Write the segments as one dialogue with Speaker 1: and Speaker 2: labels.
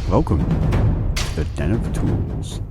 Speaker 1: Welcome to the Den of Tools.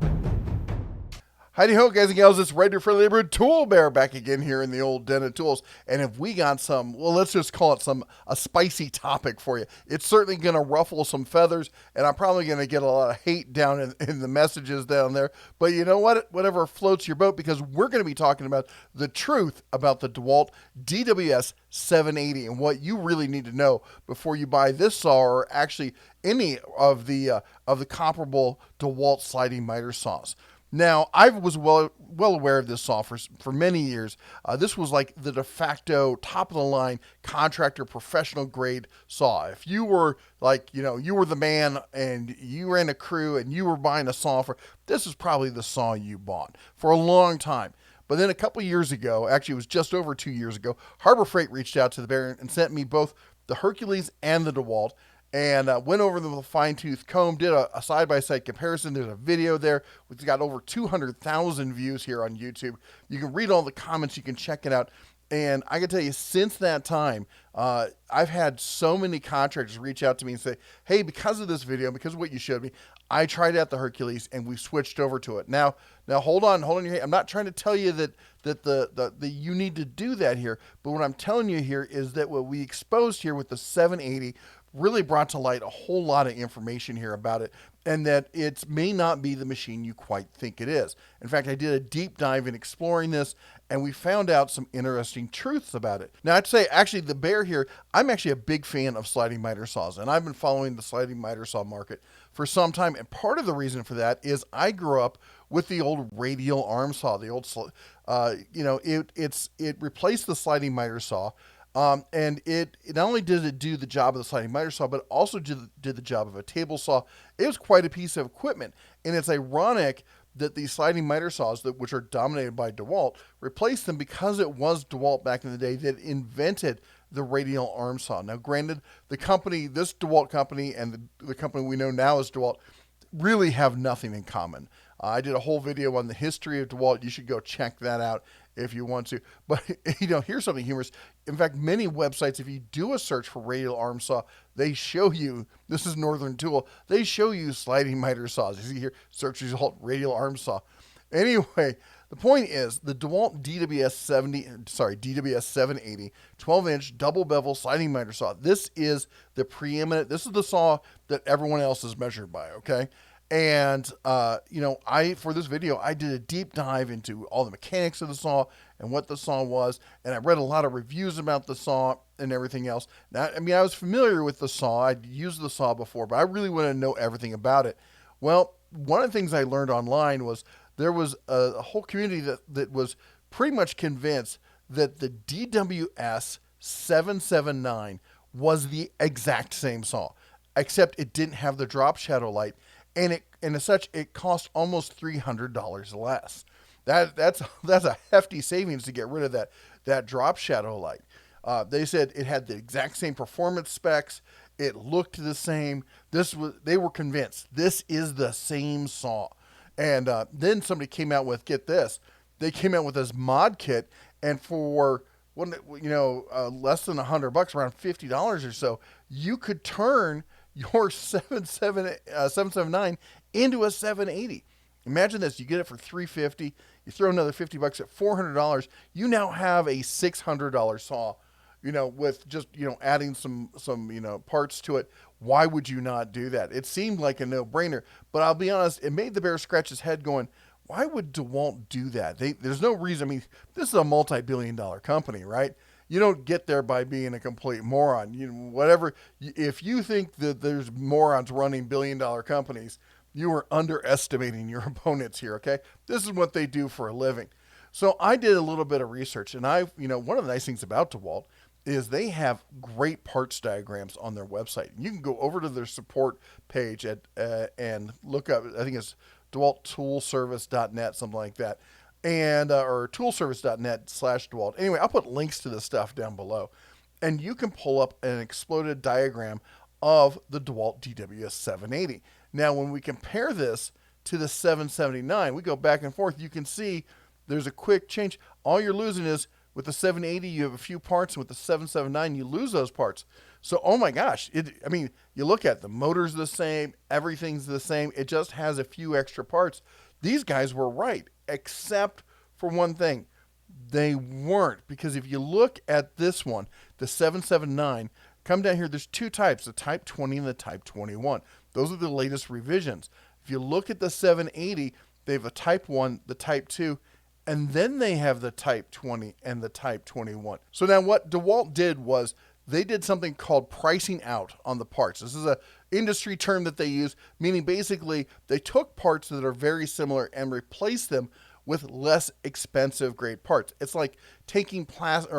Speaker 2: Heidi ho, guys and gals, it's Red Your Friendly Neighborhood Tool Bear back again here in the old Den of Tools. And if we got some, well, let's just call it a spicy topic for you. It's certainly going to ruffle some feathers, and I'm probably going to get a lot of hate down in the messages down there. But you know what? Whatever floats your boat, because we're going to be talking about the truth about the DeWALT DWS780 and what you really need to know before you buy this saw or actually any of the comparable DeWALT sliding miter saws. Now, I was well aware of this saw for many years. This was like the de facto, top-of-the-line contractor professional grade saw. If you were you were the man and you ran a crew and you were buying a saw this was probably the saw you bought for a long time. But then a couple years ago, actually it was just over 2 years ago, Harbor Freight reached out to the Bear and sent me both the Hercules and the DeWALT. And went over them with a fine-tooth comb, did a side-by-side comparison. There's a video there. It's got over 200,000 views here on YouTube. You can read all the comments. You can check it out. And I can tell you, since that time, I've had so many contractors reach out to me and say, hey, because of this video, because of what you showed me, I tried out the Hercules and we switched over to it. Now hold on your hand. I'm not trying to tell you that the you need to do that here. But what I'm telling you here is that what we exposed here with the 780 really brought to light a whole lot of information here about it, and that it may not be the machine you quite think it is. In fact, I did a deep dive in exploring this, and we found out some interesting truths about it. Now, I'd say, actually, the Bear here, I'm actually a big fan of sliding miter saws, and I've been following the sliding miter saw market for some time, and part of the reason for that is I grew up with the old Radial Arm Saw, the old, it replaced the sliding miter saw. And it not only did it do the job of the sliding miter saw, but also did the job of a table saw. It was quite a piece of equipment. And it's ironic that these sliding miter saws, which are dominated by DeWALT, replaced them because it was DeWALT back in the day that invented the radial arm saw. Now, granted, the company, this DeWALT company and the company we know now as DeWALT, really have nothing in common. I did a whole video on the history of DeWALT. You should go check that out if you want to. But, here's something humorous. In fact, many websites, if you do a search for radial arm saw, they show you, this is Northern Tool, they show you sliding miter saws. You see here, search result, radial arm saw. Anyway, the point is, the DeWALT DWS780 12-inch double bevel sliding miter saw. This is the preeminent, this is the saw that everyone else is measured by, okay? And, for this video, I did a deep dive into all the mechanics of the saw and what the saw was. And I read a lot of reviews about the saw and everything else. Now, I was familiar with the saw. I'd used the saw before, but I really wanted to know everything about it. Well, one of the things I learned online was there was a whole community that was pretty much convinced that the DWS779 was the exact same saw, except it didn't have the drop shadow light. And as such, it cost almost $300 less. That's a hefty savings to get rid of that drop shadow light. They said it had the exact same performance specs. It looked the same. They were convinced this is the same saw. And then somebody came out with, get this, they came out with this mod kit, and for less than $100, around $50 or so, you could turn your 779 into a 780. Imagine this, you get it for $350, you throw another $50 at $400, you now have a $600 saw, with just, adding some parts to it. Why would you not do that? It seemed like a no-brainer, but I'll be honest, it made the Bear scratch his head going, why would DeWALT do that? There's no reason. This is a multi-billion-dollar company, right? You don't get there by being a complete moron. If you think that there's morons running billion-dollar companies, you are underestimating your opponents here, okay? This is what they do for a living. So I did a little bit of research, and one of the nice things about DeWALT is they have great parts diagrams on their website. You can go over to their support page and look up, I think it's DeWALTToolservice.net, something like that. And or toolservice.net/DeWALT. Anyway, I'll put links to this stuff down below. And you can pull up an exploded diagram of the DeWALT DWS780. Now, when we compare this to the 779, we go back and forth. You can see there's a quick change. All you're losing is with the 780, you have a few parts, and with the 779, you lose those parts. So, oh my gosh, I mean, you look at the motor's the same, everything's the same. It just has a few extra parts. These guys were right, except for one thing. They weren't, because if you look at this one, the 779, come down here, there's two types, the Type 20 and the Type 21. Those are the latest revisions. If you look at the 780, they have the Type 1, the Type 2, and then they have the Type 20 and the Type 21. So now what DeWALT did was they did something called pricing out on the parts. This is a industry term that they use, meaning basically they took parts that are very similar and replaced them with less expensive grade parts. It's like taking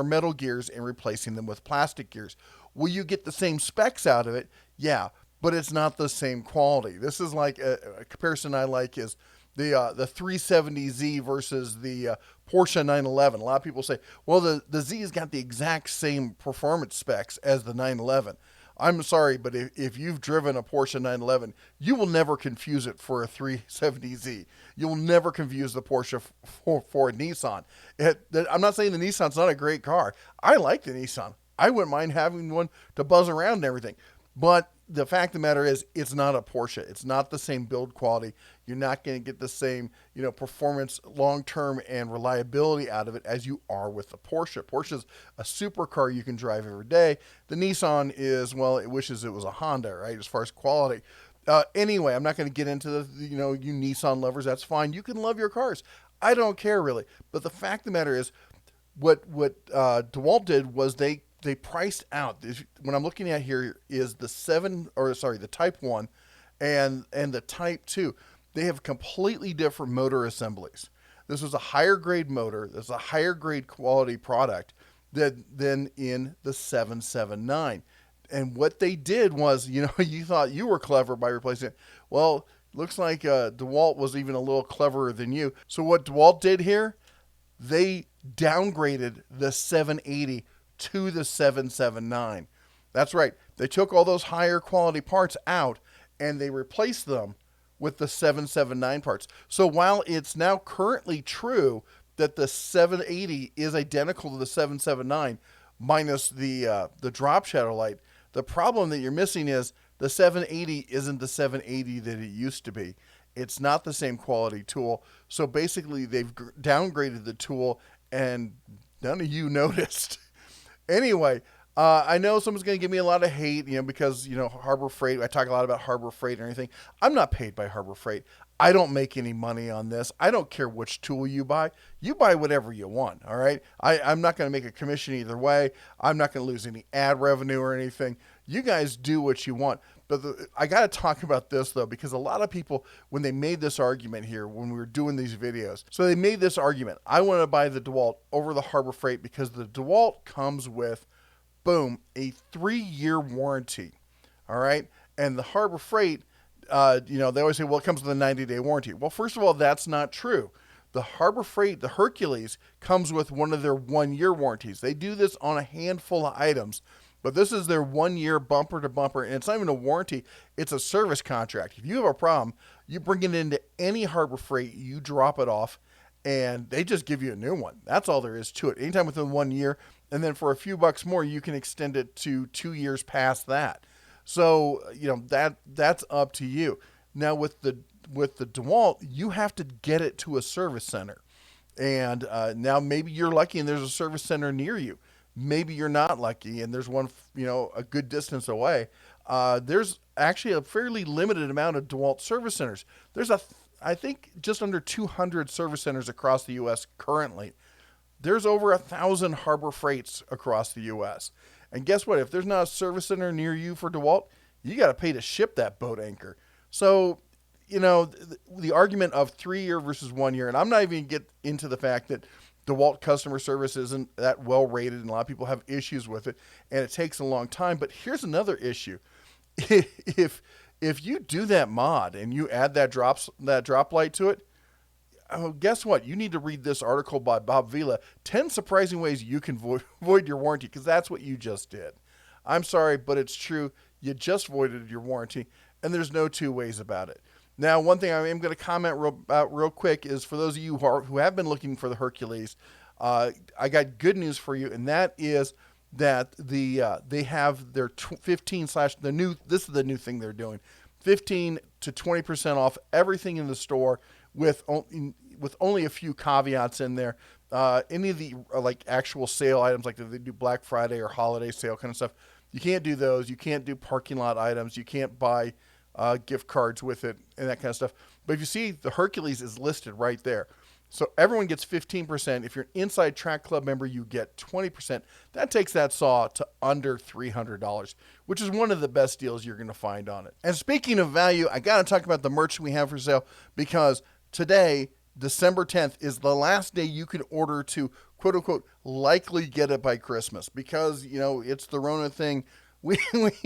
Speaker 2: metal gears and replacing them with plastic gears. Will you get the same specs out of it? Yeah, but it's not the same quality. This is like a comparison I like is the 370Z versus the Porsche 911. A lot of people say, well, the Z has got the exact same performance specs as the 911. I'm sorry, but if you've driven a Porsche 911, you will never confuse it for a 370Z. You'll never confuse the Porsche for a Nissan. I'm not saying the Nissan's not a great car. I like the Nissan. I wouldn't mind having one to buzz around and everything. But the fact of the matter is, it's not a Porsche. It's not the same build quality. You're not going to get the same, performance, long-term, and reliability out of it as you are with the Porsche. Porsche's a supercar you can drive every day. The Nissan is, well, it wishes it was a Honda, right, as far as quality. Anyway, I'm not going to get into the, you Nissan lovers. That's fine. You can love your cars. I don't care, really. But the fact of the matter is, what DeWALT did was they priced out. What I'm looking at here is the Type 1 and the Type 2. They have completely different motor assemblies. This was a higher grade motor. This is a higher grade quality product than in the 779. And what they did was, you thought you were clever by replacing it. Well, looks like DeWALT was even a little cleverer than you. So what DeWALT did here, they downgraded the 780 to the 779. That's right. They took all those higher quality parts out and they replaced them with the 779 parts. So while it's now currently true that the 780 is identical to the 779 minus the drop shadow light, the problem that you're missing is the 780 isn't the 780 that it used to be. It's not the same quality tool. So basically they've downgraded the tool and none of you noticed. Anyway, I know someone's going to give me a lot of hate, because, Harbor Freight. I talk a lot about Harbor Freight and everything. I'm not paid by Harbor Freight. I don't make any money on this. I don't care which tool you buy. You buy whatever you want, all right? I'm not going to make a commission either way. I'm not going to lose any ad revenue or anything. You guys do what you want. But I got to talk about this, though, because a lot of people, when they made this argument here, when we were doing these videos, so they made this argument. I want to buy the DeWALT over the Harbor Freight because the DeWALT comes with, boom, a 3-year warranty, all right? And the Harbor Freight, they always say, well, it comes with a 90-day warranty. Well, first of all, that's not true. The Harbor Freight, the Hercules, comes with one of their 1-year warranties. They do this on a handful of items. But this is their 1-year bumper to bumper, and it's not even a warranty. It's a service contract. If you have a problem, you bring it into any Harbor Freight, you drop it off, and they just give you a new one. That's all there is to it. Anytime within 1 year, and then for a few bucks more, you can extend it to 2 years past that. So, that's up to you. Now, with the DeWALT, you have to get it to a service center. And now maybe you're lucky and there's a service center near you. Maybe you're not lucky and there's one, a good distance away. There's actually a fairly limited amount of DeWALT service centers. There's I think just under 200 service centers across the U.S. currently. There's over 1,000 Harbor Freights across the U.S. And guess what? If there's not a service center near you for DeWALT, you got to pay to ship that boat anchor. So, the argument of 3-year versus 1 year, and I'm not even get into the fact that DeWALT customer service isn't that well rated and a lot of people have issues with it and it takes a long time. But here's another issue. If you do that mod and you add that drop light to it, guess what? You need to read this article by Bob Vila, 10 surprising ways you can void your warranty, because that's what you just did. I'm sorry, but it's true. You just voided your warranty and there's no two ways about it. Now, one thing I am going to comment about real quick is for those of you who have been looking for the Hercules, I got good news for you, and that is that they have their 15 slash the new. This is the new thing they're doing, 15 to 20% off everything in the store with only a few caveats in there. Any of the like actual sale items, like if they do Black Friday or holiday sale kind of stuff, you can't do those. You can't do parking lot items. You can't buy gift cards with it and that kind of stuff. But if you see, the Hercules is listed right there. So everyone gets 15%. If you're an Inside Track Club member, you get 20%. That takes that saw to under $300, which is one of the best deals you're going to find on it. And speaking of value, I got to talk about the merch we have for sale, because today, December 10th, is the last day you can order to, quote unquote, likely get it by Christmas, because, you know, it's the Rona thing. We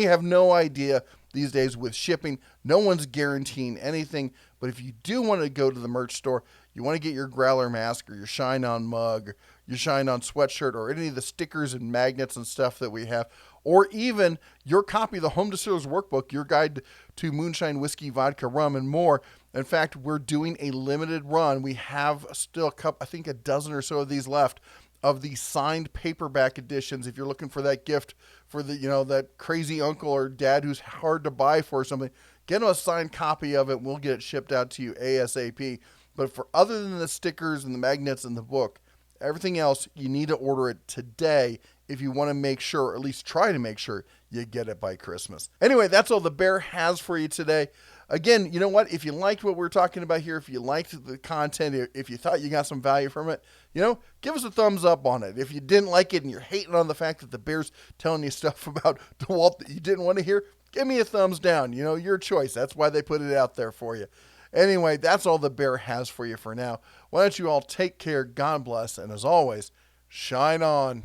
Speaker 2: have no idea these days with shipping. No one's guaranteeing anything. But if you do want to go to the merch store, you want to get your Growler mask or your Shine On mug or your Shine On sweatshirt or any of the stickers and magnets and stuff that we have, or even your copy of the Home Distillers Workbook, your guide to moonshine, whiskey, vodka, rum, and more. In fact, we're doing a limited run. We have still I think a dozen or so of these left, of the signed paperback editions. If you're looking for that gift for the, you know, that crazy uncle or dad who's hard to buy for something, get them a signed copy of it. We'll get it shipped out to you ASAP. But for other than the stickers and the magnets and the book, everything else, you need to order it today if you want to make sure, or at least try to make sure, you get it by Christmas. Anyway, that's all the Bear has for you today. Again, you know what? If you liked what we're talking about here, if you liked the content, if you thought you got some value from it, you know, give us a thumbs up on it. If you didn't like it and you're hating on the fact that the Bear's telling you stuff about DeWALT that you didn't want to hear, give me a thumbs down. You know, your choice. That's why they put it out there for you. Anyway, that's all the Bear has for you for now. Why don't you all take care, God bless, and as always, shine on.